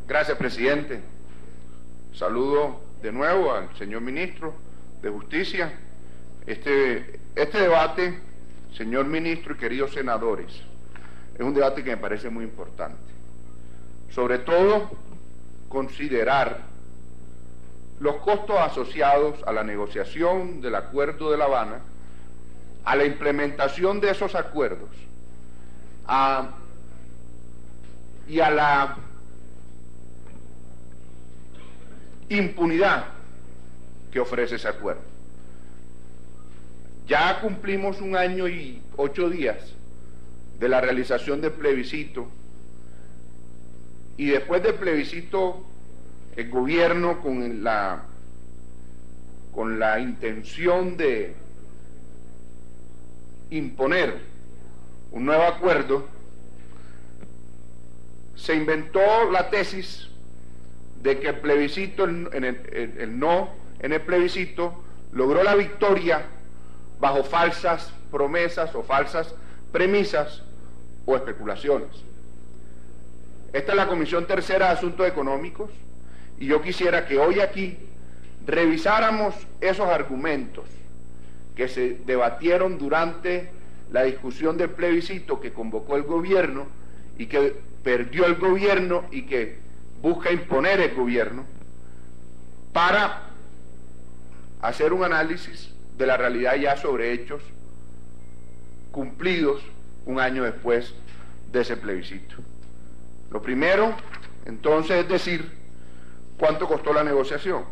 Gracias, presidente. Saludo de nuevo al señor ministro de Justicia. Este debate, señor ministro y queridos senadores, es un debate que me parece muy importante. Sobre todo, considerar los costos asociados a la negociación del Acuerdo de La Habana, a la implementación de esos acuerdos, y a la impunidad que ofrece ese acuerdo. Ya cumplimos 1 año y 8 días de la realización del plebiscito, y después del plebiscito el gobierno, con la intención de imponer un nuevo acuerdo, se inventó la tesis de que el plebiscito, el no en el plebiscito, logró la victoria bajo falsas promesas o falsas premisas o especulaciones. Esta es la Comisión Tercera de Asuntos Económicos, y yo quisiera que hoy aquí revisáramos esos argumentos que se debatieron durante la discusión del plebiscito que convocó el gobierno y que perdió el gobierno y que busca imponer el gobierno, para hacer un análisis de la realidad ya sobre hechos cumplidos 1 año después de ese plebiscito. Lo primero, entonces, es decir, ¿cuánto costó la negociación?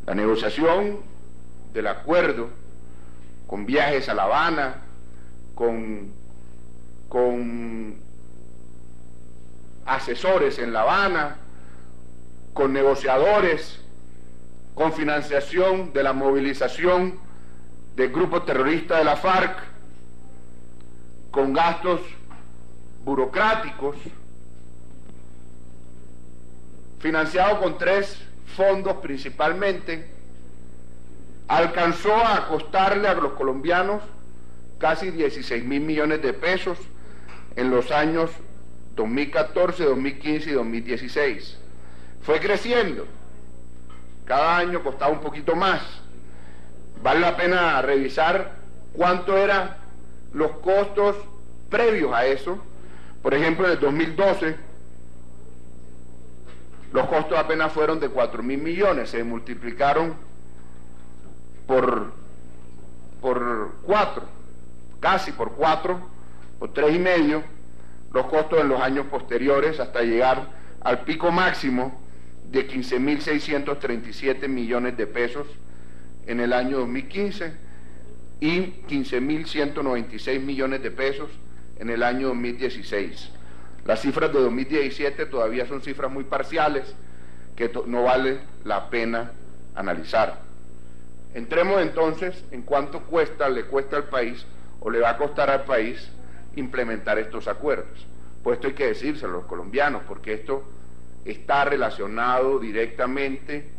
La negociación del acuerdo, con viajes a La Habana, con asesores en La Habana, con negociadores, con financiación de la movilización del grupo terrorista de la FARC, con gastos burocráticos, financiado con 3 fondos principalmente, alcanzó a costarle a los colombianos casi 16.000 millones de pesos en los años 2014, 2015 y 2016. Fue creciendo, cada año costaba un poquito más. Vale la pena revisar cuánto eran los costos previos a eso. Por ejemplo, en el 2012 los costos apenas fueron de 4.000 millones, se multiplicaron por 4, casi por 4, por 3,5 los costos en los años posteriores, hasta llegar al pico máximo de 15.637 millones de pesos en el año 2015 y 15.196 millones de pesos en el año 2016. Las cifras de 2017 todavía son cifras muy parciales que no vale la pena analizar. Entremos entonces en cuánto le cuesta al país, o le va a costar al país, implementar estos acuerdos. Pues esto hay que decírselo a los colombianos, porque esto está relacionado directamente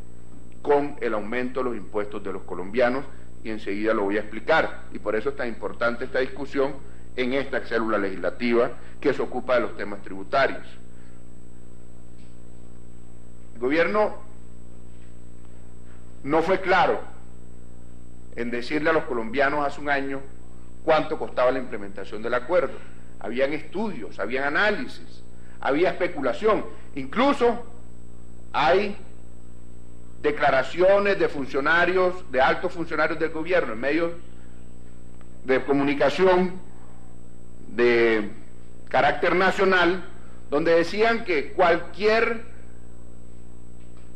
con el aumento de los impuestos de los colombianos, y enseguida lo voy a explicar, y por eso es tan importante esta discusión en esta célula legislativa que se ocupa de los temas tributarios. El gobierno no fue claro en decirle a los colombianos hace 1 año cuánto costaba la implementación del acuerdo. Habían estudios, habían análisis, había especulación, incluso hay declaraciones de funcionarios, de altos funcionarios del gobierno en medios de comunicación de carácter nacional, donde decían que cualquier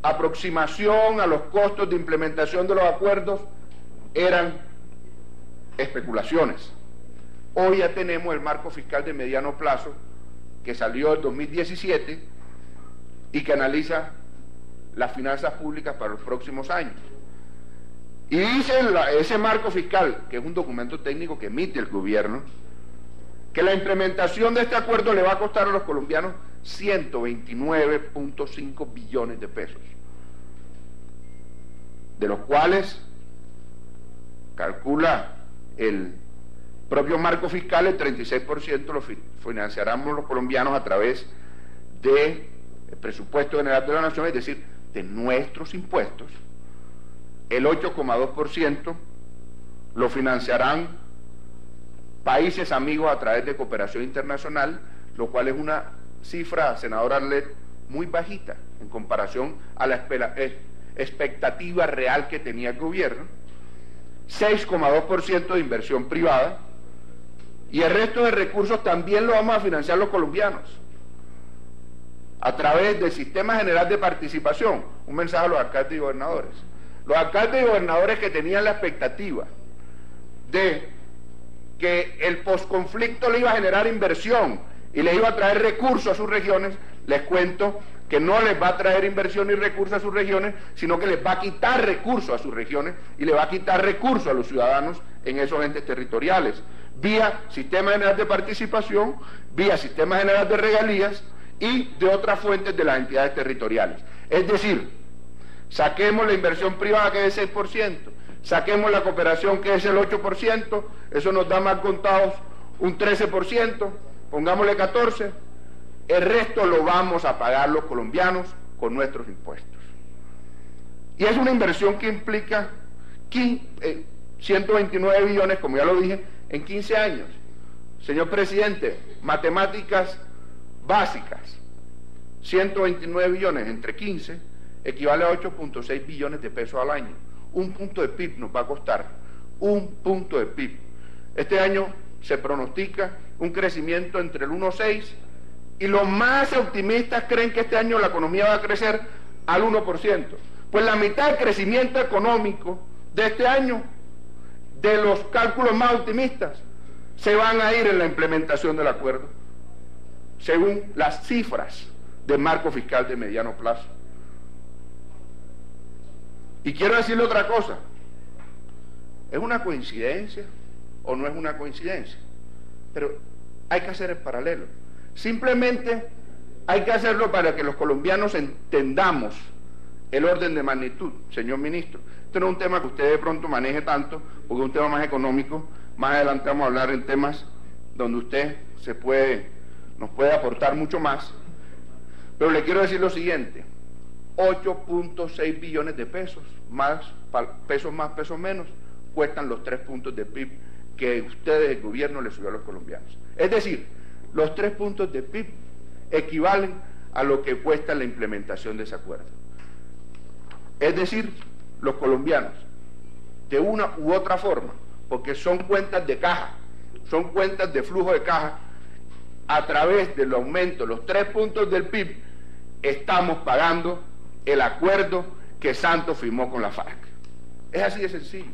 aproximación a los costos de implementación de los acuerdos eran especulaciones. Hoy ya tenemos el marco fiscal de mediano plazo que salió en 2017 y que analiza las finanzas públicas para los próximos años. Y dice ese marco fiscal, que es un documento técnico que emite el gobierno, que la implementación de este acuerdo le va a costar a los colombianos 129.5 billones de pesos, de los cuales calcula el propio marco fiscal, el 36% lo financiaremos los colombianos a través de presupuesto general de la Nación, es decir, de nuestros impuestos, el 8,2% lo financiarán países amigos a través de cooperación internacional, lo cual es una cifra, senador Arlet, muy bajita en comparación a la expectativa real que tenía el gobierno. 6,2% de inversión privada, y el resto de recursos también lo vamos a financiar los colombianos a través del Sistema General de Participación. Un mensaje a los alcaldes y gobernadores. Los alcaldes y gobernadores que tenían la expectativa de que el posconflicto le iba a generar inversión y le iba a traer recursos a sus regiones, les cuento que no les va a traer inversión y recursos a sus regiones, sino que les va a quitar recursos a sus regiones y le va a quitar recursos a los ciudadanos en esos entes territoriales, vía Sistema General de Participación, vía Sistema General de Regalías y de otras fuentes de las entidades territoriales. Es decir, saquemos la inversión privada, que es el 6%, saquemos la cooperación, que es el 8%, eso nos da más contados un 13%, pongámosle 14%, el resto lo vamos a pagar los colombianos con nuestros impuestos. Y es una inversión que implica 129 billones, como ya lo dije, en 15 años. Señor presidente, matemáticas básicas, 129 billones entre 15 equivale a 8.6 billones de pesos al año. Un punto de PIB nos va a costar, un punto de PIB. Este año se pronostica un crecimiento entre el 1,6 y los más optimistas creen que este año la economía va a crecer al 1%. Pues la mitad del crecimiento económico de este año, de los cálculos más optimistas, se van a ir en la implementación del acuerdo, según las cifras del marco fiscal de mediano plazo. Y quiero decirle otra cosa, ¿es una coincidencia o no es una coincidencia? Pero hay que hacer el paralelo. Simplemente hay que hacerlo para que los colombianos entendamos el orden de magnitud, señor ministro. Este no es un tema que usted de pronto maneje tanto, porque es un tema más económico. Más adelante vamos a hablar en temas donde usted nos puede aportar mucho más. Pero le quiero decir lo siguiente: 8.6 billones de pesos, pesos más, pesos menos, cuestan los 3 puntos de PIB que ustedes, el gobierno, le subió a los colombianos. Es decir, los 3 puntos de PIB equivalen a lo que cuesta la implementación de ese acuerdo. Es decir, los colombianos, de una u otra forma, porque son cuentas de caja, son cuentas de flujo de caja, a través del aumento de los 3 puntos del PIB, estamos pagando el acuerdo que Santos firmó con la FARC. Es así de sencillo,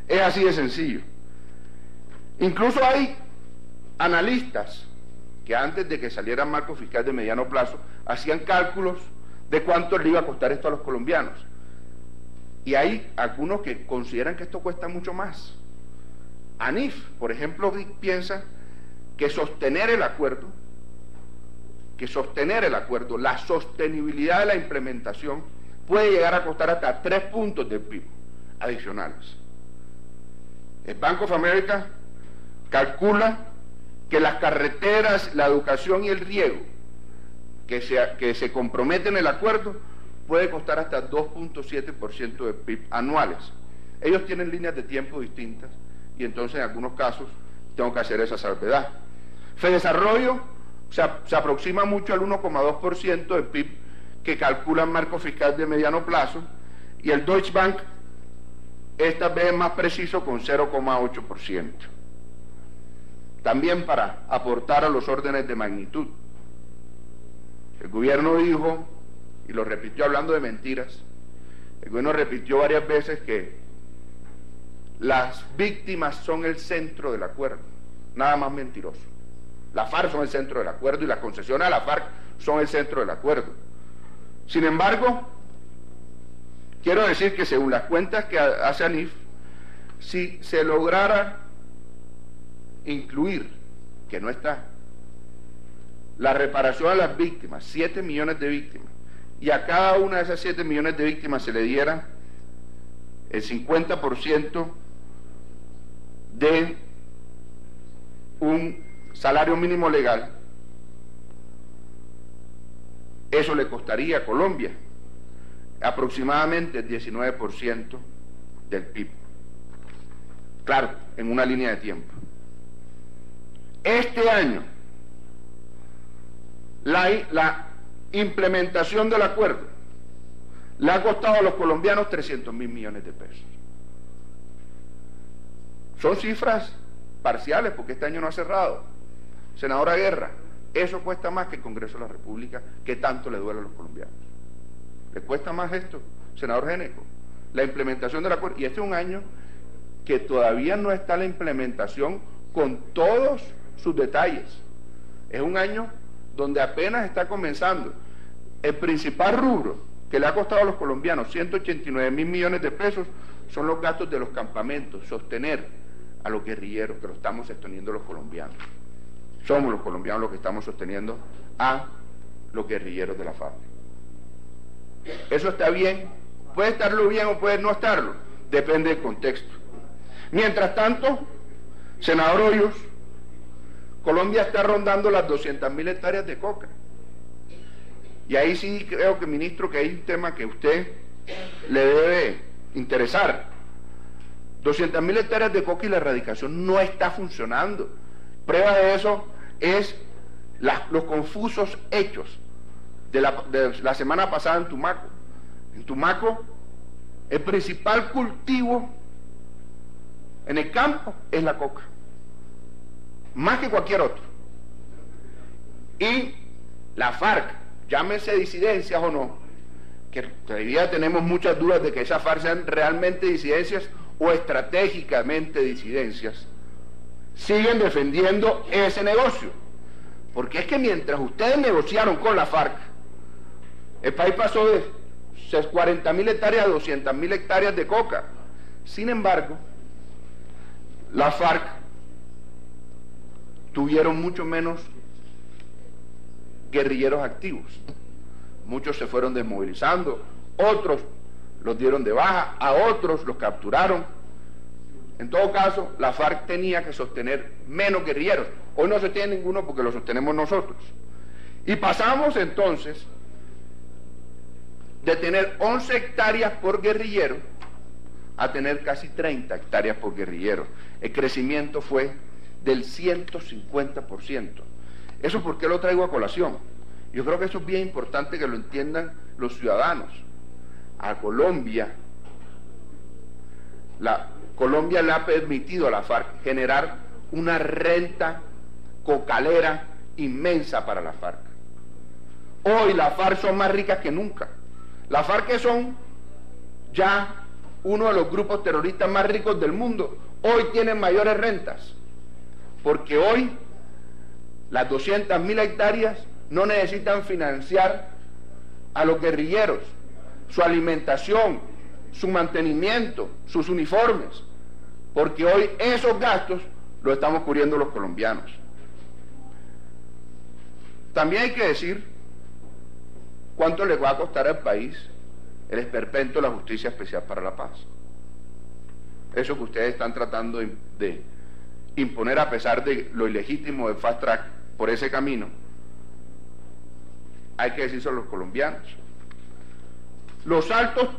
es así de sencillo. Incluso hay analistas que antes de que saliera el marco fiscal de mediano plazo hacían cálculos de cuánto le iba a costar esto a los colombianos, y hay algunos que consideran que esto cuesta mucho más. ANIF, por ejemplo, piensa que sostener el acuerdo, la sostenibilidad de la implementación puede llegar a costar hasta 3 puntos del PIB adicionales. El Bank of America calcula que las carreteras, la educación y el riego que se comprometen en el acuerdo puede costar hasta 2.7% de PIB anuales. Ellos tienen líneas de tiempo distintas y entonces en algunos casos tengo que hacer esa salvedad. Fedesarrollo se aproxima mucho al 1,2% de PIB que calcula el marco fiscal de mediano plazo, y el Deutsche Bank esta vez es más preciso con 0,8%. También para aportar a los órdenes de magnitud, el gobierno dijo, y lo repitió hablando de mentiras, el gobierno repitió varias veces que las víctimas son el centro del acuerdo. Nada más mentiroso. La FARC son el centro del acuerdo y las concesiones a la FARC son el centro del acuerdo. Sin embargo, quiero decir que según las cuentas que hace ANIF, si se lograra incluir, que no está, la reparación a las víctimas, 7 millones de víctimas, y a cada una de esas 7 millones de víctimas se le diera el 50% de un salario mínimo legal, Eso le costaría a Colombia aproximadamente el 19% del PIB. Claro, en una línea de tiempo. Este año, la implementación del acuerdo le ha costado a los colombianos 300.000 millones de pesos. Son cifras parciales porque este año no ha cerrado. Senadora Guerra, eso cuesta más que el Congreso de la República, que tanto le duele a los colombianos. ¿Le cuesta más esto, senador Géneco? La implementación del acuerdo. Y este es un año que todavía no está la implementación con todos sus detalles. Es un año donde apenas está comenzando. El principal rubro que le ha costado a los colombianos 189.000 millones de pesos son los gastos de los campamentos, sostener a los guerrilleros, que lo estamos sosteniendo los colombianos. Somos los colombianos los que estamos sosteniendo a los guerrilleros de la FARC. Eso está bien, puede estarlo bien o puede no estarlo, depende del contexto. Mientras tanto, senador Hoyos, Colombia está rondando las 200.000 hectáreas de coca. Y ahí sí creo que, ministro, que hay un tema que a usted le debe interesar. 200.000 hectáreas de coca y la erradicación no está funcionando. Prueba de eso es los confusos hechos de la semana pasada en Tumaco. En Tumaco, el principal cultivo en el campo es la coca, más que cualquier otro. Y la FARC, llámese disidencias o no, que todavía tenemos muchas dudas de que esas FARC sean realmente disidencias o estratégicamente disidencias, siguen defendiendo ese negocio. Porque es que mientras ustedes negociaron con la FARC, el país pasó de 40.000 hectáreas a 200.000 hectáreas de coca. Sin embargo, la FARC tuvieron mucho menos guerrilleros activos. Muchos se fueron desmovilizando, otros los dieron de baja, a otros los capturaron. En todo caso, la FARC tenía que sostener menos guerrilleros. Hoy no se tiene ninguno porque lo sostenemos nosotros. Y pasamos entonces de tener 11 hectáreas por guerrillero a tener casi 30 hectáreas por guerrillero. El crecimiento fue del 150%. ¿Eso por qué lo traigo a colación? Yo creo que eso es bien importante que lo entiendan los ciudadanos. A Colombia le ha permitido a la FARC generar una renta cocalera inmensa para la FARC. Hoy las FARC son más ricas que nunca. Las FARC, que son ya uno de los grupos terroristas más ricos del mundo, hoy tienen mayores rentas, porque hoy las 200.000 hectáreas no necesitan financiar a los guerrilleros, su alimentación, su mantenimiento, sus uniformes, porque hoy esos gastos los estamos cubriendo los colombianos. También hay que decir cuánto le va a costar al país el esperpento de la Justicia Especial para la Paz. Eso que ustedes están tratando de imponer, a pesar de lo ilegítimo del fast track por ese camino, hay que decirlo a los colombianos. Los altos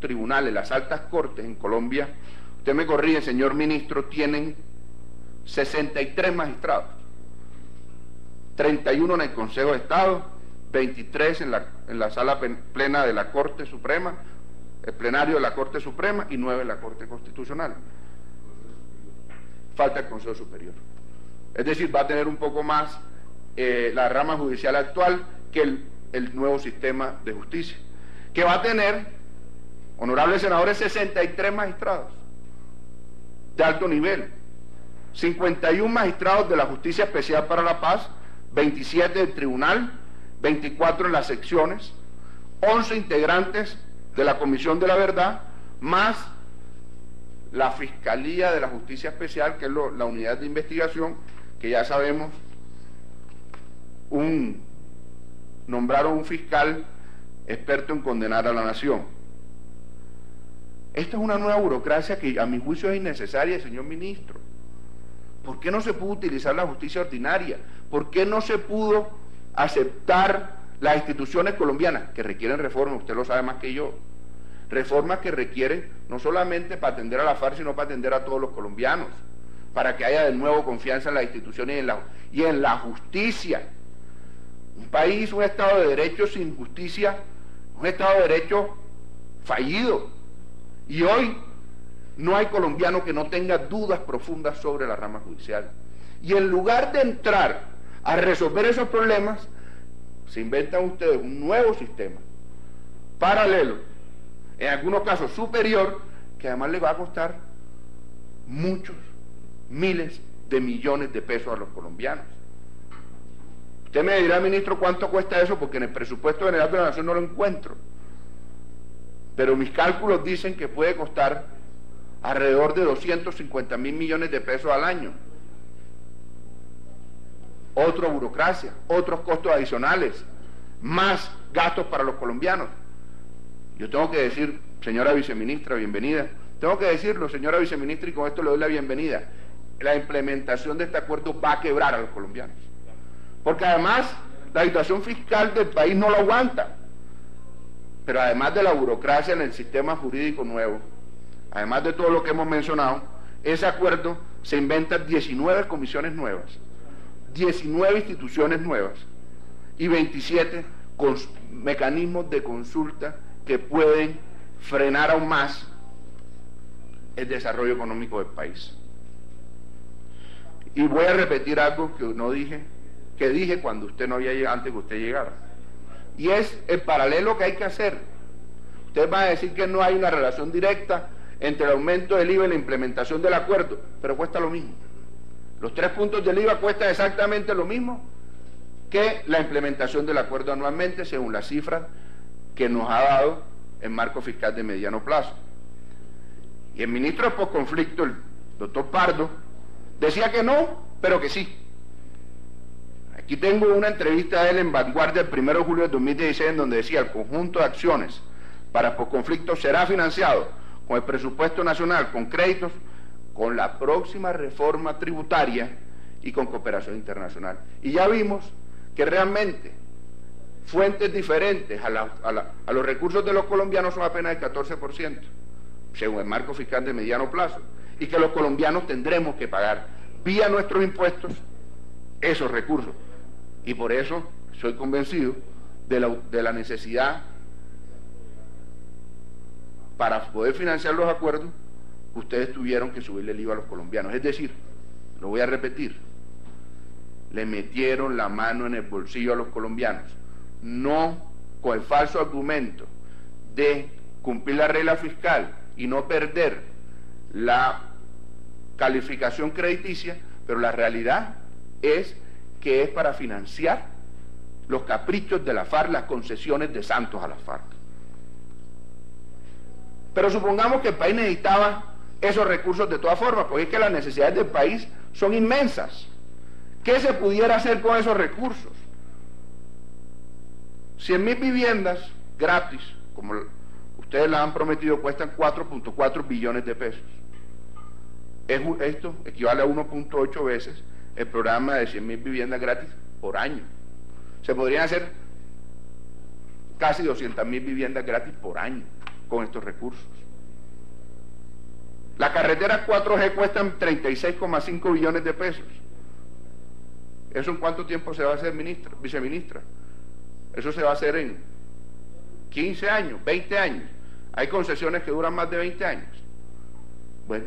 tribunales, las altas cortes en Colombia, usted me corrige, señor ministro, tienen 63 magistrados, 31 en el Consejo de Estado, 23 en la sala plena de la Corte Suprema, el plenario de la Corte Suprema, y 9 en la Corte Constitucional. Falta el Consejo Superior. Es decir, va a tener un poco más la rama judicial actual que el nuevo sistema de justicia, que va a tener, honorables senadores, 63 magistrados de alto nivel, 51 magistrados de la Justicia Especial para la Paz, 27 del tribunal, 24 en las secciones, 11 integrantes de la Comisión de la Verdad, más la Fiscalía de la Justicia Especial, que es la unidad de investigación, que ya sabemos, nombraron un fiscal experto en condenar a la nación. Esta es una nueva burocracia que a mi juicio es innecesaria, señor ministro. ¿Por qué no se pudo utilizar la justicia ordinaria? ¿Por qué no se pudo aceptar las instituciones colombianas, que requieren reforma, usted lo sabe más que yo, reformas que requieren no solamente para atender a la FARC, sino para atender a todos los colombianos, para que haya de nuevo confianza en las instituciones y en la justicia. Un país, un Estado de Derecho sin justicia, un Estado de Derecho fallido. Y hoy no hay colombiano que no tenga dudas profundas sobre la rama judicial. Y en lugar de entrar a resolver esos problemas, se inventan ustedes un nuevo sistema, paralelo, en algunos casos superior, que además le va a costar muchos, miles de millones de pesos a los colombianos. Usted me dirá, ministro, ¿cuánto cuesta eso? Porque en el presupuesto general de la Nación no lo encuentro. Pero mis cálculos dicen que puede costar alrededor de 250.000 millones de pesos al año. Otra burocracia, otros costos adicionales, más gastos para los colombianos. Yo tengo que decir, señora viceministra, bienvenida. Tengo que decirlo, señora viceministra, y con esto le doy la bienvenida. La implementación de este acuerdo va a quebrar a los colombianos. Porque además, la situación fiscal del país no lo aguanta. Pero además de la burocracia en el sistema jurídico nuevo, además de todo lo que hemos mencionado, ese acuerdo se inventa 19 comisiones nuevas, 19 instituciones nuevas y 27 mecanismos de consulta que pueden frenar aún más el desarrollo económico del país. Y voy a repetir algo que no dije, que dije cuando usted no había llegado, antes que usted llegara. Y es el paralelo que hay que hacer. Usted va a decir que no hay una relación directa entre el aumento del IVA y la implementación del acuerdo, pero cuesta lo mismo. Los 3 puntos del IVA cuestan exactamente lo mismo que la implementación del acuerdo anualmente, según las cifras que nos ha dado el marco fiscal de mediano plazo. Y el ministro de Postconflicto, el doctor Pardo, decía que no, pero que sí. Aquí tengo una entrevista de él en Vanguardia el 1 de julio de 2016, en donde decía: el conjunto de acciones para Postconflicto será financiado con el presupuesto nacional, con créditos, con la próxima reforma tributaria y con cooperación internacional. Y ya vimos que realmente fuentes diferentes a los recursos de los colombianos son apenas el 14%, según el marco fiscal de mediano plazo, y que los colombianos tendremos que pagar vía nuestros impuestos esos recursos. Y por eso soy convencido de la necesidad, para poder financiar los acuerdos, ustedes tuvieron que subirle el IVA a los colombianos. Es decir, lo voy a repetir, le metieron la mano en el bolsillo a los colombianos, no con el falso argumento de cumplir la regla fiscal y no perder la calificación crediticia, pero la realidad es que es para financiar los caprichos de la FARC, las concesiones de Santos a la FARC. Pero supongamos que el país necesitaba esos recursos de todas formas, porque es que las necesidades del país son inmensas. ¿Qué se pudiera hacer con esos recursos? 100.000 viviendas gratis, como ustedes las han prometido, cuestan 4.4 billones de pesos. Esto equivale a 1.8 veces el programa de 100.000 viviendas gratis por año. Se podrían hacer casi 200.000 viviendas gratis por año con estos recursos. Las carreteras 4G cuestan 36,5 billones de pesos. ¿Eso en cuánto tiempo se va a hacer, viceministra? Eso se va a hacer en 15 años, 20 años. Hay concesiones que duran más de 20 años. Bueno,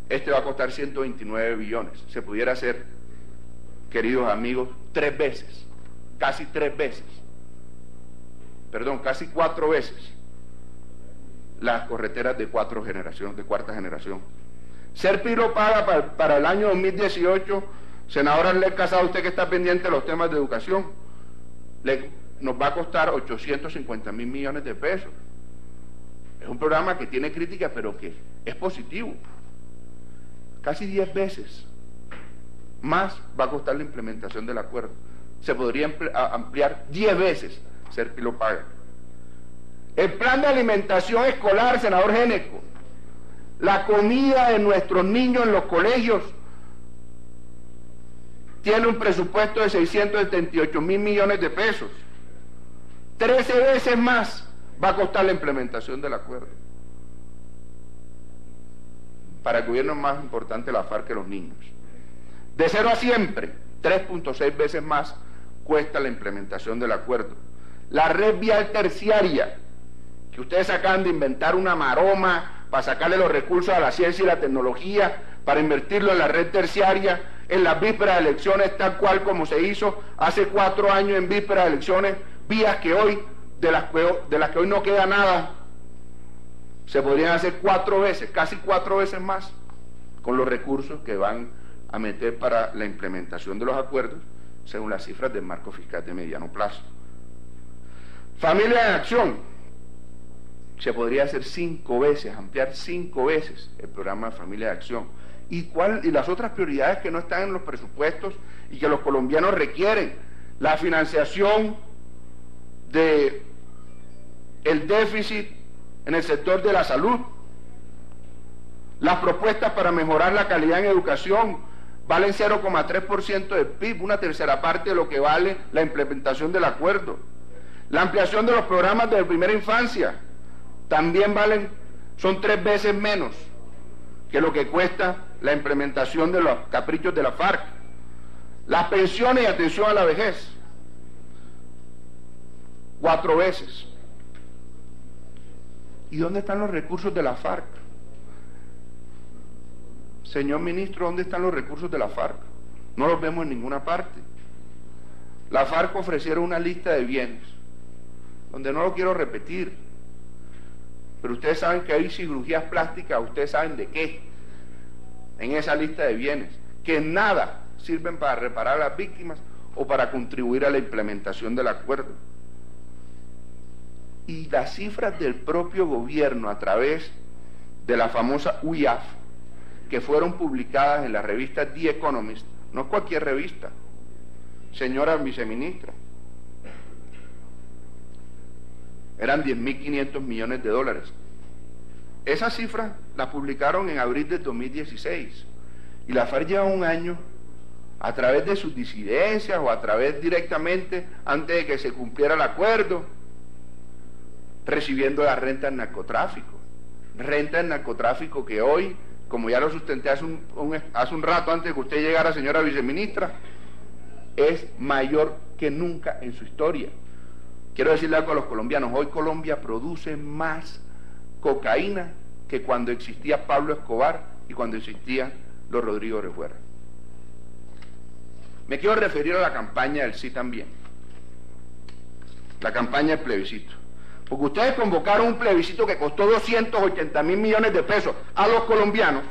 este va a costar 129 billones. Se pudiera hacer, queridos amigos, 3 veces, casi 3 veces, perdón, casi 4 veces las carreteras de cuarta generación. Serpilo paga para el año 2018, senadora Arlet Casado, usted que está pendiente de los temas de educación, nos va a costar 850.000 millones de pesos. Es un programa que tiene crítica, pero que es positivo. Casi 10 veces más va a costar la implementación del acuerdo. Se podría ampliar 10 veces Serpilo paga. El plan de alimentación escolar, senador Géneco, la comida de nuestros niños en los colegios tiene un presupuesto de 678.000 millones de pesos. 13 veces más va a costar la implementación del acuerdo. Para el gobierno es más importante la FARC que los niños. De 0 a siempre, 3.6 veces más cuesta la implementación del acuerdo. La red vial terciaria, que ustedes acaban de inventar una maroma para sacarle los recursos a la ciencia y la tecnología, para invertirlo en la red terciaria, en las vísperas de elecciones, tal cual como se hizo hace 4 años en vísperas de elecciones, vías que hoy, de las que hoy no queda nada, se podrían hacer 4 veces, casi 4 veces más, con los recursos que van a meter para la implementación de los acuerdos, según las cifras del marco fiscal de mediano plazo. Familia en acción, se podría hacer 5 veces, ampliar 5 veces el programa de Familia de Acción. Y las otras prioridades que no están en los presupuestos y que los colombianos requieren: la financiación del déficit en el sector de la salud, las propuestas para mejorar la calidad en educación valen 0,3% del PIB, una tercera parte de lo que vale la implementación del acuerdo. La ampliación de los programas de primera infancia también son 3 veces menos que lo que cuesta la implementación de los caprichos de la FARC. Las pensiones y atención a la vejez, 4 veces. ¿Y dónde están los recursos de la FARC? Señor ministro, ¿dónde están los recursos de la FARC? No los vemos en ninguna parte. La FARC ofrecieron una lista de bienes, donde no lo quiero repetir, pero ustedes saben que hay cirugías plásticas, ustedes saben de qué, en esa lista de bienes, que en nada sirven para reparar a las víctimas o para contribuir a la implementación del acuerdo. Y las cifras del propio gobierno a través de la famosa UIAF, que fueron publicadas en la revista The Economist, no es cualquier revista, señora viceministra, eran 10.500 millones de dólares. Esas cifras las publicaron en abril del 2016 y la FARC lleva un año, a través de sus disidencias o a través directamente antes de que se cumpliera el acuerdo, recibiendo la renta del narcotráfico. Renta del narcotráfico que hoy, como ya lo sustenté hace un rato antes de que usted llegara, señora viceministra, es mayor que nunca en su historia. Quiero decirle algo a los colombianos: hoy Colombia produce más cocaína que cuando existía Pablo Escobar y cuando existía los Rodrigo Orejuela. Me quiero referir a la campaña del sí también, la campaña del plebiscito, porque ustedes convocaron un plebiscito que costó 280.000 millones de pesos a los colombianos.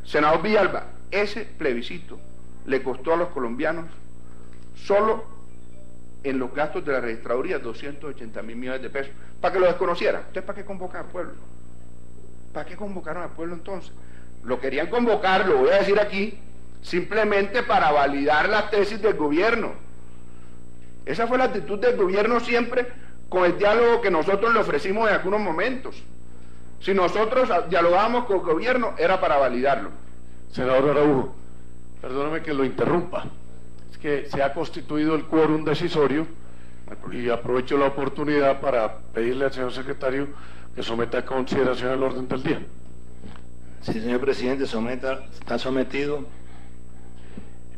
Senador Villalba, ese plebiscito le costó a los colombianos, solo en los gastos de la registraduría, 280.000 millones de pesos, para que lo desconocieran. ¿Ustedes para qué convocaron al pueblo? ¿Para qué convocaron al pueblo entonces? Lo querían convocar, lo voy a decir aquí, simplemente para validar las tesis del gobierno. Esa fue la actitud del gobierno siempre, con el diálogo que nosotros le ofrecimos en algunos momentos. Si nosotros dialogábamos con el gobierno, era para validarlo. Senador Araújo, perdóname que lo interrumpa, es que se ha constituido el quórum decisorio y aprovecho la oportunidad para pedirle al señor secretario que someta a consideración el orden del día. Sí, señor presidente, está sometido.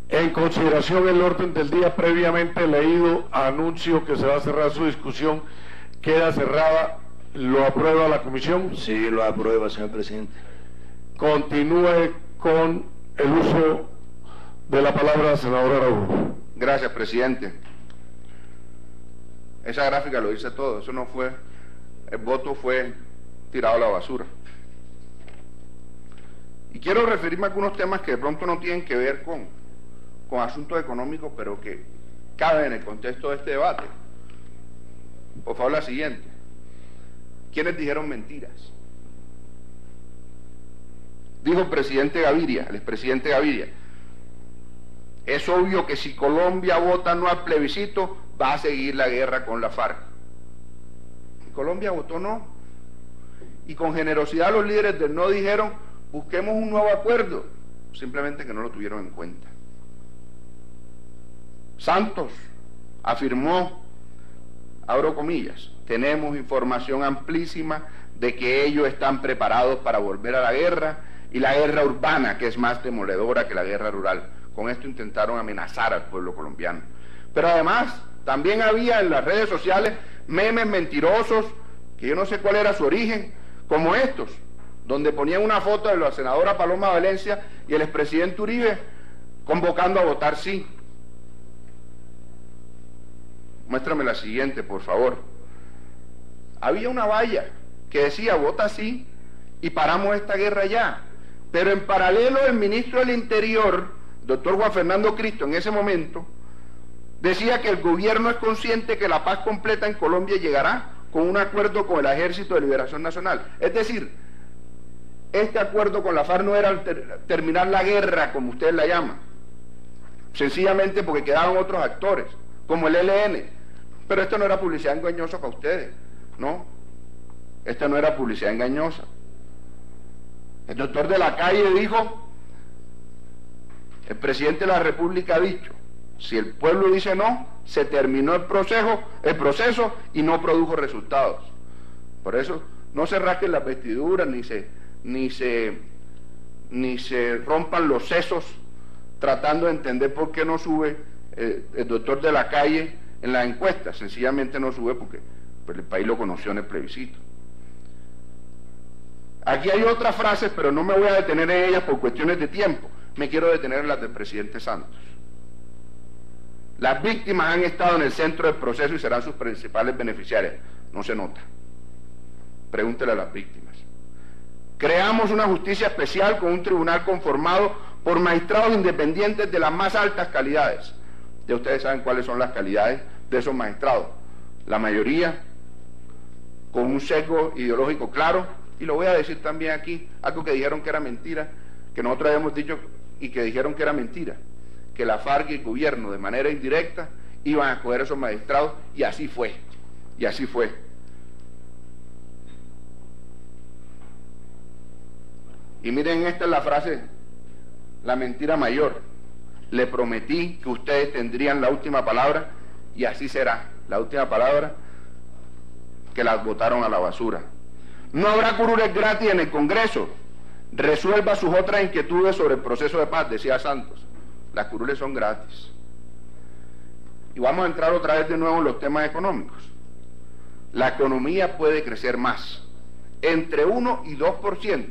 En consideración el orden del día previamente leído, anuncio que se va a cerrar su discusión. Queda cerrada. ¿Lo aprueba la comisión? Sí, lo aprueba, señor presidente. Continúe con el uso de la palabra, senador Araújo. Gracias, presidente. Esa gráfica lo dice todo. Eso no fue, el voto fue tirado a la basura. Y quiero referirme a algunos temas que de pronto no tienen que ver con asuntos económicos, pero que caben en el contexto de este debate. Por favor, la siguiente. ¿Quiénes dijeron mentiras? Dijo el presidente Gaviria, el expresidente Gaviria: es obvio que si Colombia vota no al plebiscito, va a seguir la guerra con la FARC. Y Colombia votó no. Y con generosidad los líderes del no dijeron: busquemos un nuevo acuerdo. Simplemente que no lo tuvieron en cuenta. Santos afirmó, abro comillas, tenemos información amplísima de que ellos están preparados para volver a la guerra, y la guerra urbana, que es más demoledora que la guerra rural. Con esto intentaron amenazar al pueblo colombiano. Pero además, también había en las redes sociales memes mentirosos, que yo no sé cuál era su origen, como estos, donde ponían una foto de la senadora Paloma Valencia y el expresidente Uribe convocando a votar sí. Muéstrame la siguiente, por favor. Había una valla que decía vota sí y paramos esta guerra ya. Pero en paralelo el ministro del Interior, doctor Juan Fernando Cristo, en ese momento, decía que el gobierno es consciente que la paz completa en Colombia llegará con un acuerdo con el Ejército de Liberación Nacional. Es decir, este acuerdo con la FARC no era terminar la guerra, como ustedes la llaman, sencillamente porque quedaban otros actores, como el ELN. Pero esto no era publicidad engañosa para ustedes, ¿no? Esta no era publicidad engañosa. El doctor de la Calle dijo, el presidente de la República ha dicho, si el pueblo dice no, se terminó el proceso y no produjo resultados. Por eso, no se rasquen las vestiduras, ni se rompan los sesos tratando de entender por qué no sube el doctor de la Calle en las encuestas. Sencillamente no sube porque pues, el país lo conoció en el plebiscito. Aquí hay otras frases, pero no me voy a detener en ellas por cuestiones de tiempo. Me quiero detener en las del presidente Santos. Las víctimas han estado en el centro del proceso y serán sus principales beneficiarias. No se nota. Pregúntele a las víctimas. Creamos una justicia especial con un tribunal conformado por magistrados independientes de las más altas calidades. Ya ustedes saben cuáles son las calidades de esos magistrados. La mayoría con un sesgo ideológico claro. Y lo voy a decir también aquí, algo que dijeron que era mentira, que nosotros habíamos dicho y que dijeron que era mentira, que la FARC y el gobierno de manera indirecta iban a escoger a esos magistrados, y así fue, y así fue. Y miren, esta es la frase, la mentira mayor. Le prometí que ustedes tendrían la última palabra, y así será, la última palabra, que las botaron a la basura. No habrá curules gratis en el Congreso. Resuelva sus otras inquietudes sobre el proceso de paz, decía Santos. Las curules son gratis. Y vamos a entrar otra vez de nuevo en los temas económicos. La economía puede crecer más, entre 1 y 2%,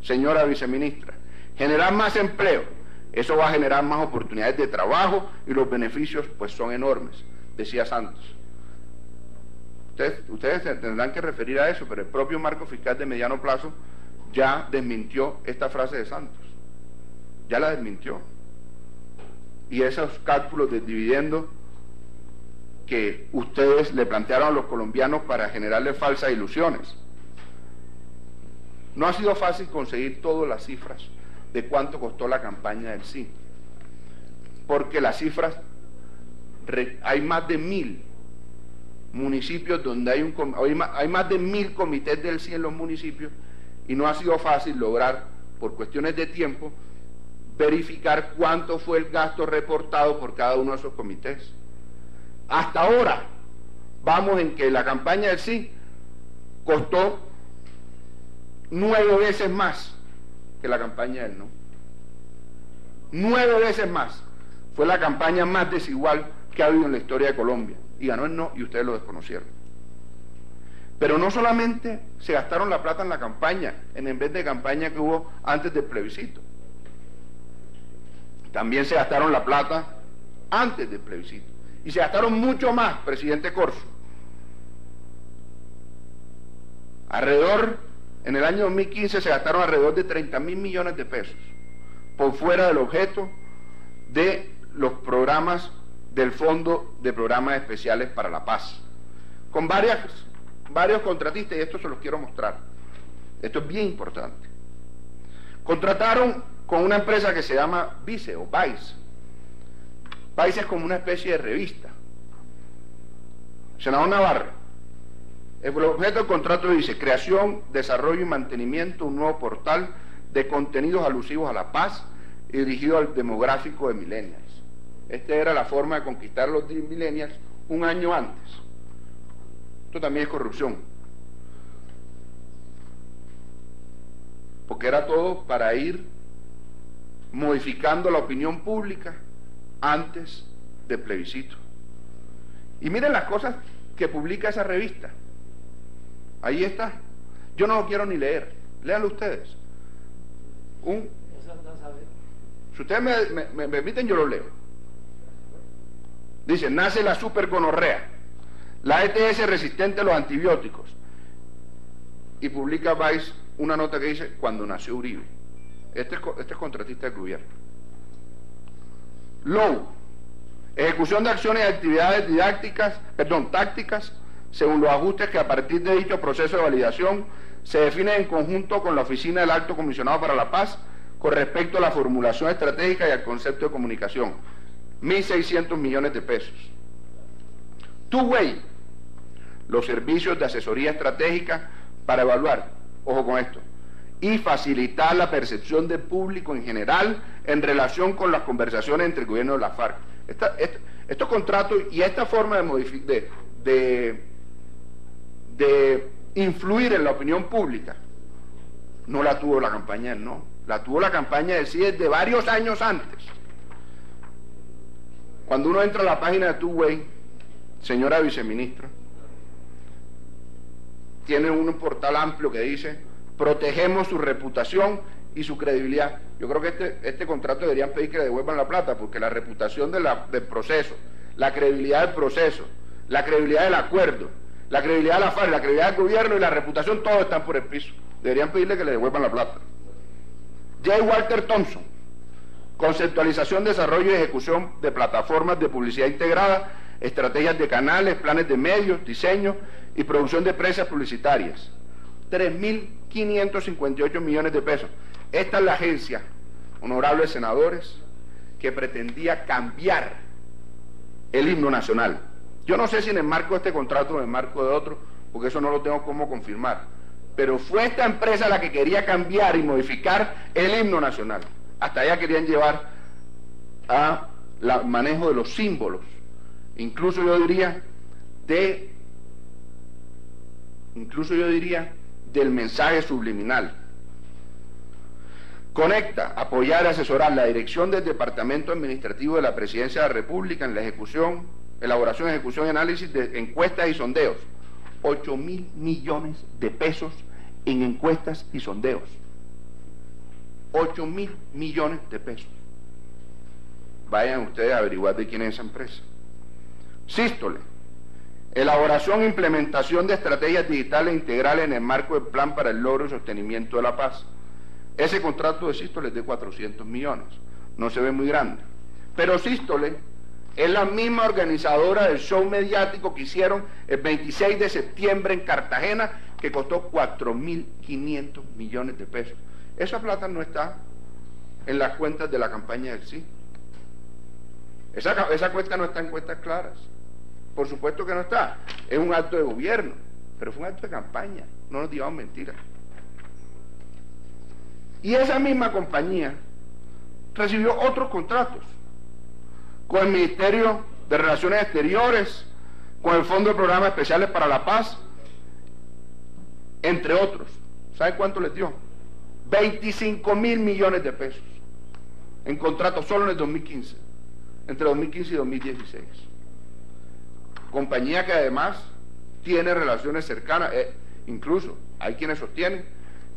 señora viceministra. Generar más empleo, eso va a generar más oportunidades de trabajo y los beneficios pues son enormes, decía Santos. Ustedes se tendrán que referir a eso, pero el propio marco fiscal de mediano plazo ya desmintió esta frase de Santos. Ya la desmintió. Y esos cálculos de dividendo que ustedes le plantearon a los colombianos para generarles falsas ilusiones. No ha sido fácil conseguir todas las cifras de cuánto costó la campaña del sí. Porque las cifras, hay más de 1000 municipios donde hay más de 1000 comités del sí en los municipios, y no ha sido fácil lograr, por cuestiones de tiempo, verificar cuánto fue el gasto reportado por cada uno de esos comités. Hasta ahora vamos en que la campaña del sí costó 9 veces más que la campaña del no. 9 veces más. Fue la campaña más desigual que ha habido en la historia de Colombia. Y ganó el no, y ustedes lo desconocieron. Pero no solamente se gastaron la plata en la campaña, en vez de campaña que hubo antes del plebiscito. También se gastaron la plata antes del plebiscito. Y se gastaron mucho más, presidente Corso. En el año 2015 se gastaron alrededor de 30.000 millones de pesos, por fuera del objeto de los programas del Fondo de Programas Especiales para la Paz, con varios contratistas, y esto se los quiero mostrar. Esto es bien importante. Contrataron con una empresa que se llama Vice o Vice. Vice es como una especie de revista. Senador Navarro, el objeto del contrato dice: creación, desarrollo y mantenimiento de un nuevo portal de contenidos alusivos a la paz y dirigido al demográfico de millennials. Esta era la forma de conquistar a los millennials un año antes. Esto también es corrupción. Porque era todo para ir modificando la opinión pública antes del plebiscito. Y miren las cosas que publica esa revista. Ahí está. Yo no lo quiero ni leer. Léanlo ustedes. Si ustedes me permiten, yo lo leo. Dice, nace la supergonorrea, la ETS resistente a los antibióticos. Y publica Vice una nota que dice, cuando nació Uribe. Este es contratista del gobierno. Low, ejecución de acciones y actividades tácticas, según los ajustes que a partir de dicho proceso de validación se definen en conjunto con la Oficina del Alto Comisionado para la Paz con respecto a la formulación estratégica y al concepto de comunicación. 1.600 millones de pesos. Two-way, los servicios de asesoría estratégica para evaluar, ojo con esto, y facilitar la percepción del público en general en relación con las conversaciones entre el gobierno y la FARC. Estos contratos y esta forma de influir en la opinión pública no la tuvo la campaña del no, la tuvo la campaña del sí desde varios años antes. Cuando uno entra a la página de Two-way, señora viceministra, tiene un portal amplio que dice protegemos su reputación y su credibilidad. Yo creo que este contrato deberían pedir que le devuelvan la plata, porque la reputación del proceso, la credibilidad del proceso, la credibilidad del acuerdo, la credibilidad de la FARC, la credibilidad del gobierno y la reputación, todos están por el piso. Deberían pedirle que le devuelvan la plata. J. Walter Thompson, conceptualización, desarrollo y ejecución de plataformas de publicidad integrada, estrategias de canales, planes de medios, diseño y producción de presas publicitarias. 3.558 millones de pesos. Esta es la agencia, honorables senadores, que pretendía cambiar el himno nacional. Yo no sé si en el marco de este contrato o en el marco de otro, porque eso no lo tengo cómo confirmar, pero fue esta empresa la que quería cambiar y modificar el himno nacional. Hasta allá querían llevar a el manejo de los símbolos, incluso yo diría del mensaje subliminal. Conecta, apoyar y asesorar la dirección del Departamento Administrativo de la Presidencia de la República en la elaboración, ejecución y análisis de encuestas y sondeos. 8.000 millones de pesos en encuestas y sondeos. 8.000 millones de pesos. Vayan ustedes a averiguar de quién es esa empresa. Sístole, elaboración e implementación de estrategias digitales integrales en el marco del Plan para el Logro y Sostenimiento de la Paz. Ese contrato de Sístole es de 400 millones, no se ve muy grande. Pero Sístole es la misma organizadora del show mediático que hicieron el 26 de septiembre en Cartagena, que costó 4.500 millones de pesos. Esa plata no está en las cuentas de la campaña del sí. Esa cuenta no está en cuentas claras. Por supuesto que no está. Es un acto de gobierno, pero fue un acto de campaña. No nos digamos mentiras. Y esa misma compañía recibió otros contratos con el Ministerio de Relaciones Exteriores, con el Fondo de Programas Especiales para la Paz, entre otros. ¿Saben cuánto les dio? 25.000 millones de pesos en contratos solo en el 2015, entre 2015 y 2016. Compañía que además tiene relaciones cercanas, incluso hay quienes sostienen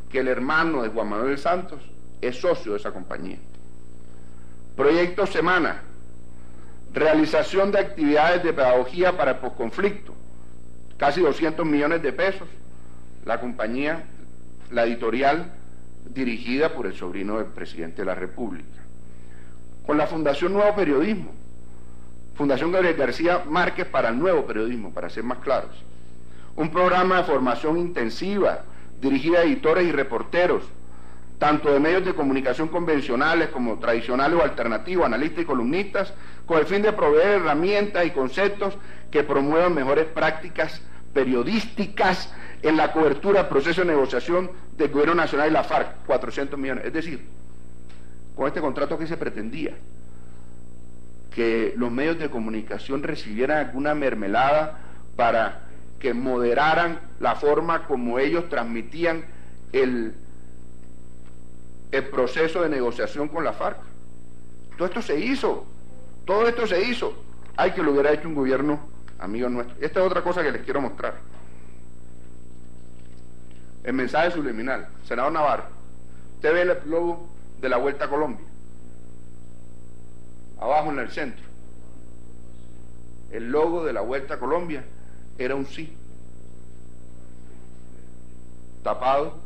que el hermano de Juan Manuel Santos es socio de esa compañía. Proyecto Semana, realización de actividades de pedagogía para el posconflicto, casi 200 millones de pesos. La compañía, la editorial, dirigida por el sobrino del presidente de la República. Con la Fundación Nuevo Periodismo, Fundación Gabriel García Márquez para el Nuevo Periodismo, para ser más claros. Un programa de formación intensiva dirigida a editores y reporteros, tanto de medios de comunicación convencionales como tradicionales o alternativos, analistas y columnistas, con el fin de proveer herramientas y conceptos que promuevan mejores prácticas periodísticas en la cobertura del proceso de negociación del gobierno nacional y la FARC, 400 millones. Es decir, con este contrato que se pretendía que los medios de comunicación recibieran alguna mermelada para que moderaran la forma como ellos transmitían el proceso de negociación con la FARC. Todo esto se hizo, todo esto se hizo. Hay que lo hubiera hecho un gobierno amigo nuestro. Esta es otra cosa que les quiero mostrar. El mensaje subliminal. Senador Navarro, usted ve el logo de la Vuelta a Colombia, abajo en el centro. El logo de la Vuelta a Colombia era un sí, tapado,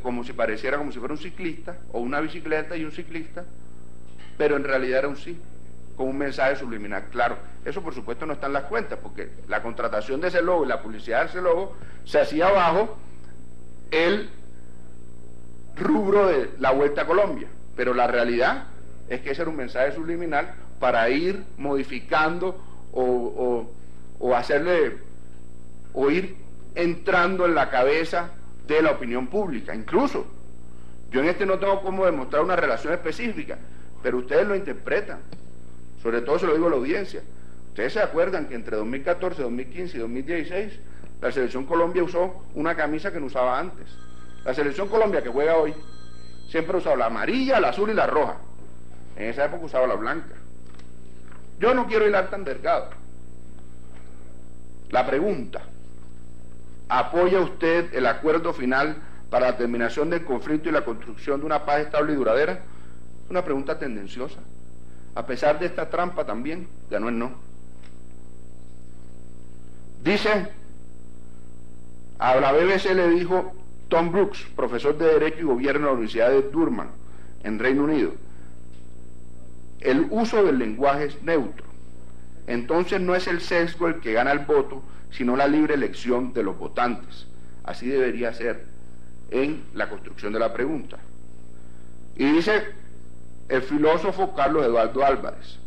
como si pareciera como si fuera un ciclista, o una bicicleta y un ciclista, pero en realidad era un sí, con un mensaje subliminal. Claro, eso por supuesto no está en las cuentas, porque la contratación de ese logo y la publicidad de ese logo se hacía bajo el rubro de la Vuelta a Colombia, pero la realidad es que ese era un mensaje subliminal para ir modificando o hacerle, o ir entrando en la cabeza de la opinión pública. Incluso yo en este no tengo cómo demostrar una relación específica, pero ustedes lo interpretan, sobre todo se lo digo a la audiencia. Ustedes se acuerdan que entre 2014, 2015 y 2016 la Selección Colombia usó una camisa que no usaba antes. La Selección Colombia que juega hoy siempre ha usado la amarilla, la azul y la roja. En esa época usaba la blanca. Yo no quiero hilar tan delgado. La pregunta: ¿apoya usted el acuerdo final para la terminación del conflicto y la construcción de una paz estable y duradera? Es una pregunta tendenciosa. A pesar de esta trampa también ganó el no. Dice, a la BBC le dijo Tom Brooks, profesor de Derecho y Gobierno en la Universidad de Durham, en Reino Unido: el uso del lenguaje es neutro. Entonces no es el sesgo el que gana el voto, sino la libre elección de los votantes. Así debería ser en la construcción de la pregunta. Y dice el filósofo Carlos Eduardo Álvarez,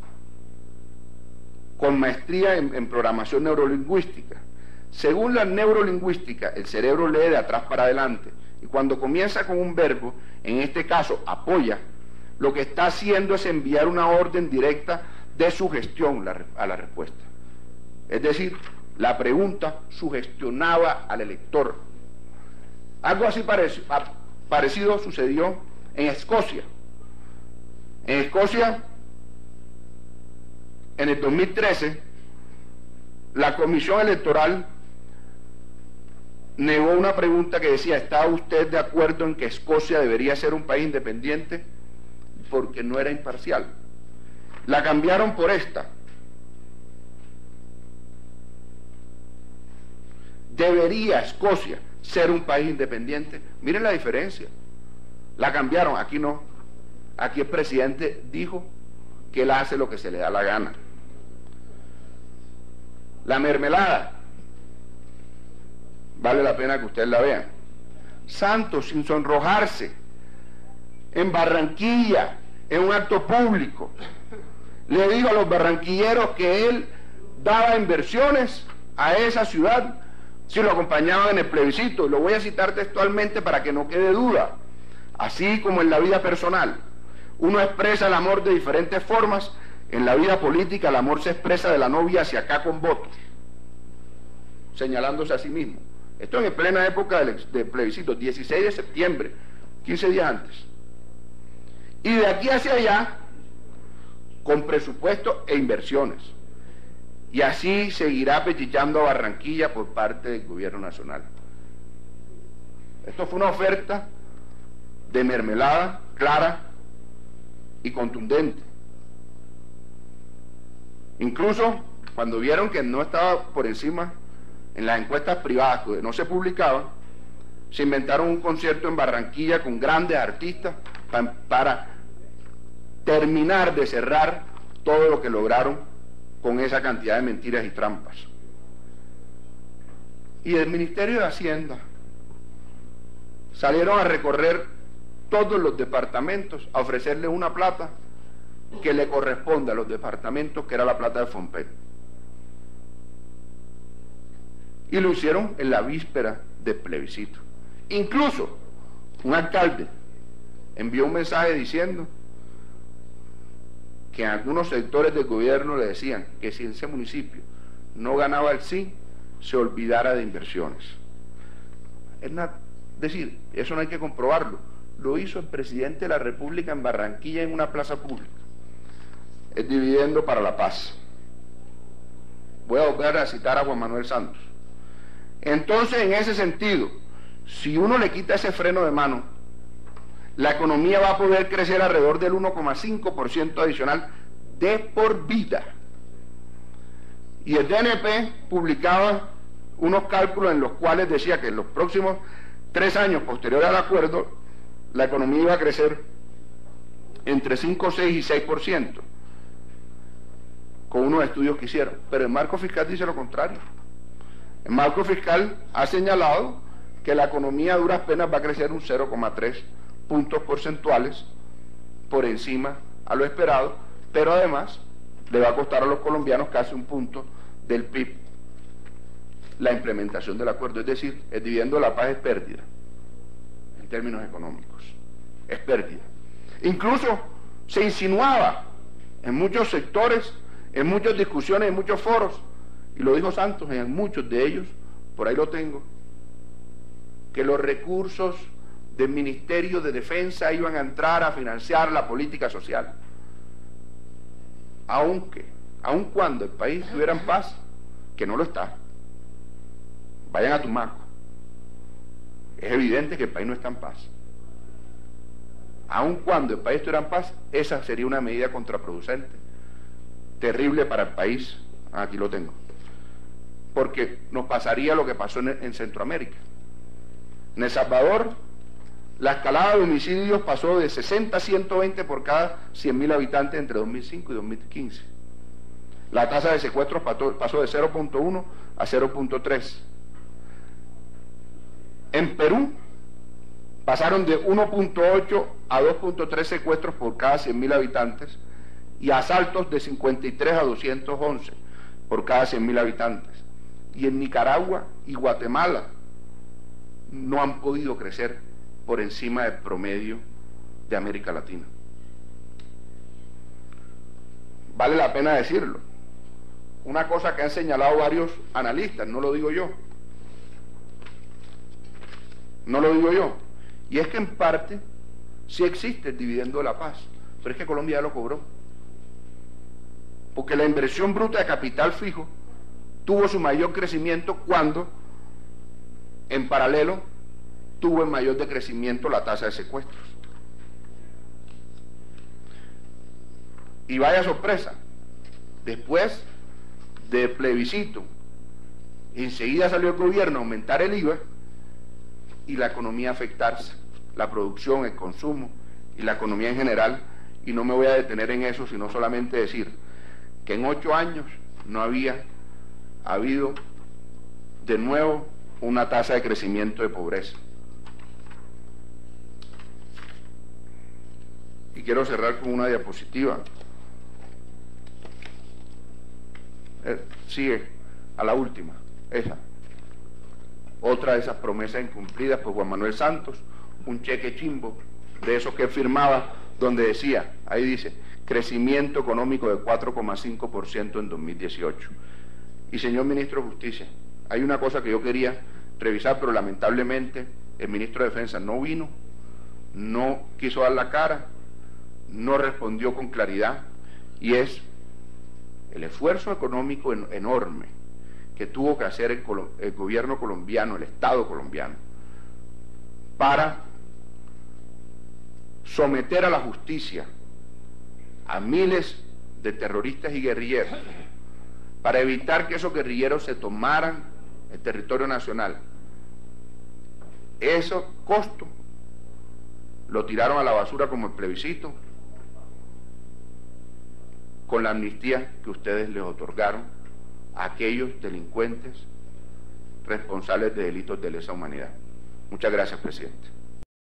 con maestría en programación neurolingüística: según la neurolingüística, el cerebro lee de atrás para adelante, y cuando comienza con un verbo, en este caso apoya, lo que está haciendo es enviar una orden directa de sugestión a la respuesta. Es decir, la pregunta sugestionaba al elector. Algo así parecido sucedió en Escocia. En Escocia, en el 2013, la Comisión Electoral negó una pregunta que decía: ¿está usted de acuerdo en que Escocia debería ser un país independiente? Porque no era imparcial. La cambiaron por esta: ¿debería Escocia ser un país independiente? Miren la diferencia. La cambiaron, aquí no. Aquí el presidente dijo que él hace lo que se le da la gana. La mermelada, vale la pena que ustedes la vean. Santos, sin sonrojarse, en Barranquilla, en un acto público, le dijo a los barranquilleros que él daba inversiones a esa ciudad si lo acompañaban en el plebiscito. Y lo voy a citar textualmente para que no quede duda. Así como en la vida personal uno expresa el amor de diferentes formas, en la vida política el amor se expresa de la novia hacia acá con votos, señalándose a sí mismo. Esto en plena época del plebiscito, 16 de septiembre, 15 días antes. Y de aquí hacia allá, con presupuesto e inversiones. Y así seguirá pechichando a Barranquilla por parte del gobierno nacional. Esto fue una oferta de mermelada clara y contundente. Incluso cuando vieron que no estaba por encima en las encuestas privadas, que no se publicaban, se inventaron un concierto en Barranquilla con grandes artistas para terminar de cerrar todo lo que lograron con esa cantidad de mentiras y trampas. Y del Ministerio de Hacienda salieron a recorrer todos los departamentos a ofrecerle una plata que le corresponde a los departamentos, que era la plata de Fompet. Y lo hicieron en la víspera del plebiscito. Incluso un alcalde envió un mensaje diciendo que en algunos sectores del gobierno le decían que si ese municipio no ganaba el sí, se olvidara de inversiones. Es decir, eso no hay que comprobarlo, lo hizo el presidente de la República en Barranquilla en una plaza pública. El dividendo para la paz. Voy a volver a citar a Juan Manuel Santos. Entonces, en ese sentido, si uno le quita ese freno de mano, la economía va a poder crecer alrededor del 1,5% adicional de por vida. Y el DNP publicaba unos cálculos en los cuales decía que en los próximos 3 años posteriores al acuerdo, la economía iba a crecer entre 5, 6 y 6%, con unos estudios que hicieron. Pero el marco fiscal dice lo contrario. El marco fiscal ha señalado que la economía a duras penas va a crecer un 0,3 puntos porcentuales por encima a lo esperado, pero además le va a costar a los colombianos casi un punto del PIB la implementación del acuerdo. Es decir, el dividendo de la paz es pérdida en términos económicos, es pérdida. Incluso se insinuaba en muchos sectores, en muchas discusiones, en muchos foros, y lo dijo Santos en muchos de ellos, por ahí lo tengo, que los recursos del Ministerio de Defensa iban a entrar a financiar la política social. Aun cuando el país estuviera en paz, que no lo está. Vayan a Tumaco. Es evidente que el país no está en paz. Aun cuando el país estuviera en paz, esa sería una medida contraproducente, terrible para el país. Aquí lo tengo. Porque nos pasaría lo que pasó en Centroamérica. En El Salvador, la escalada de homicidios pasó de 60 a 120 por cada 100.000 habitantes entre 2005 y 2015. La tasa de secuestros pasó de 0.1 a 0.3. En Perú pasaron de 1.8 a 2.3 secuestros por cada 100.000 habitantes y asaltos de 53 a 211 por cada 100.000 habitantes. Y en Nicaragua y Guatemala no han podido crecer por encima del promedio de América Latina. Vale la pena decirlo. Una cosa que han señalado varios analistas, no lo digo yo. No lo digo yo. Y es que en parte sí existe el dividendo de la paz, pero es que Colombia ya lo cobró. Porque la inversión bruta de capital fijo tuvo su mayor crecimiento cuando, en paralelo, tuvo en mayor decrecimiento la tasa de secuestros. Y vaya sorpresa, después del plebiscito, enseguida salió el gobierno a aumentar el IVA y la economía a afectarse, la producción, el consumo y la economía en general, y no me voy a detener en eso, sino solamente decir que en 8 años no había habido de nuevo una tasa de crecimiento de pobreza. Y quiero cerrar con una diapositiva. Sigue a la última, esa. Otra de esas promesas incumplidas por Juan Manuel Santos, un cheque chimbo de esos que firmaba, donde decía, ahí dice, crecimiento económico de 4,5% en 2018. Y señor ministro de Justicia, hay una cosa que yo quería revisar, pero lamentablemente el ministro de Defensa no vino, no quiso dar la cara, no respondió con claridad, y es el esfuerzo económico enorme que tuvo que hacer el gobierno colombiano, el Estado colombiano, para someter a la justicia a miles de terroristas y guerrilleros, para evitar que esos guerrilleros se tomaran el territorio nacional. Ese costo lo tiraron a la basura como el plebiscito, con la amnistía que ustedes les otorgaron a aquellos delincuentes responsables de delitos de lesa humanidad. Muchas gracias, presidente.